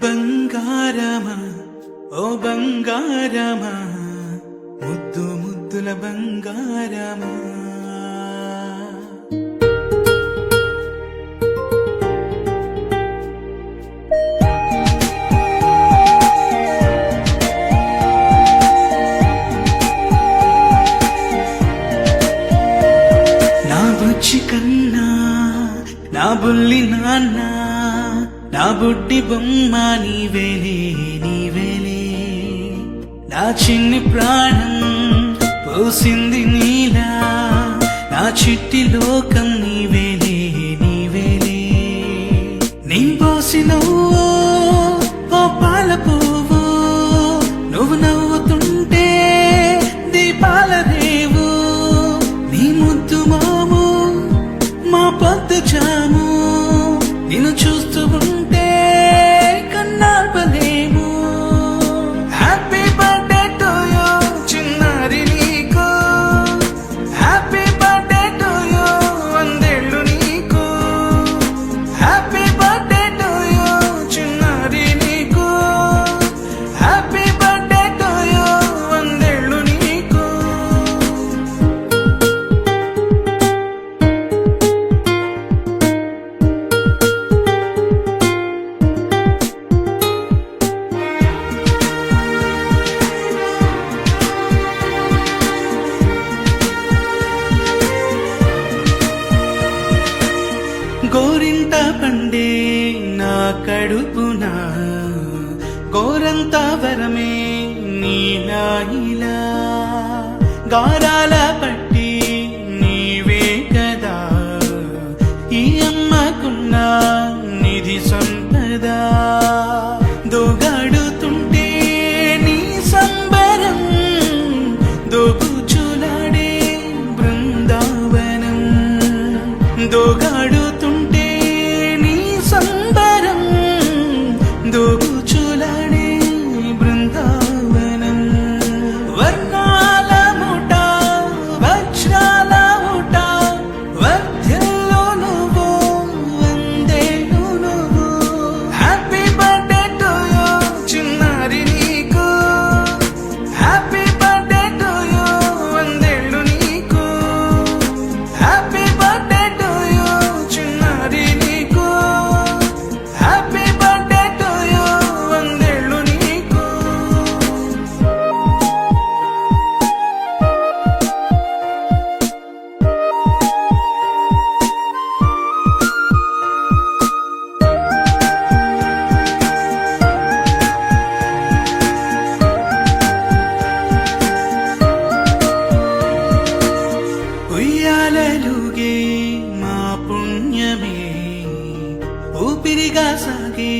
బంగారమా ఓ బంగారమా ముద్దు ముద్దుల బంగారమా నా బుజ్జి కన్నా నా బుల్లి నాన్న నా బుడ్డి బొమ్మ నీవేలే నీవేలే నా చిన్ని ప్రాణం పోసింది నీలా నా చిట్టి లోకం నీవేలే నీవేలే నీ పోసినవో ఓ పాల పువ్వు నువ్వు నవ్వుతుంటే దీపాల రేవు నీ ముద్దు మాము మా పొద్దు జాము నిన్ను చూస్తూ ఉంటే కన్నార్పలేము. హ్యాపీ బర్త్డే టు యూ చిన్నారి నీకు, హ్యాపీ బర్త్డే టు యూ వందేళ్ళు నీకు, హ్యాపీ బర్త్డే టు యూ చిన్నారి నీకు, హ్యాపీ బర్త్డే టు యూ వందేళ్ళు నీకు. గోరింట పండే నా కడుపున గోరంత వరమే నీలా ఇలా గారాల పట్టి నీవే కదా ఈ అమ్మకున్న నిధి సంపద దోగాడుతుంటే నీ సంబరం దోగుచులాడే బృందావనం దోగాడుతుంటే నీ సంబరం దోగుచులాడే బృందావనం వర్ణాల ముఠ వజ్రాల ముఠ వర్ధ్యంలో నువ్వు వందేళ్ళు నువ్వు హ్యాపీ బర్త్డే టు యూ చిన్నారి నీకు హ్యాపీ బర్త్డే టు యూ వందేళ్ళు నీకు హ్యాపీ బర్త్డే టు యూ చిన్నారి నీకు హ్యాపీ బర్త్డే టు యూ వందేళ్ళు నీకు. ఉయ్యాలలుగే మా పుణ్యమే ఊపిరిగా సాగే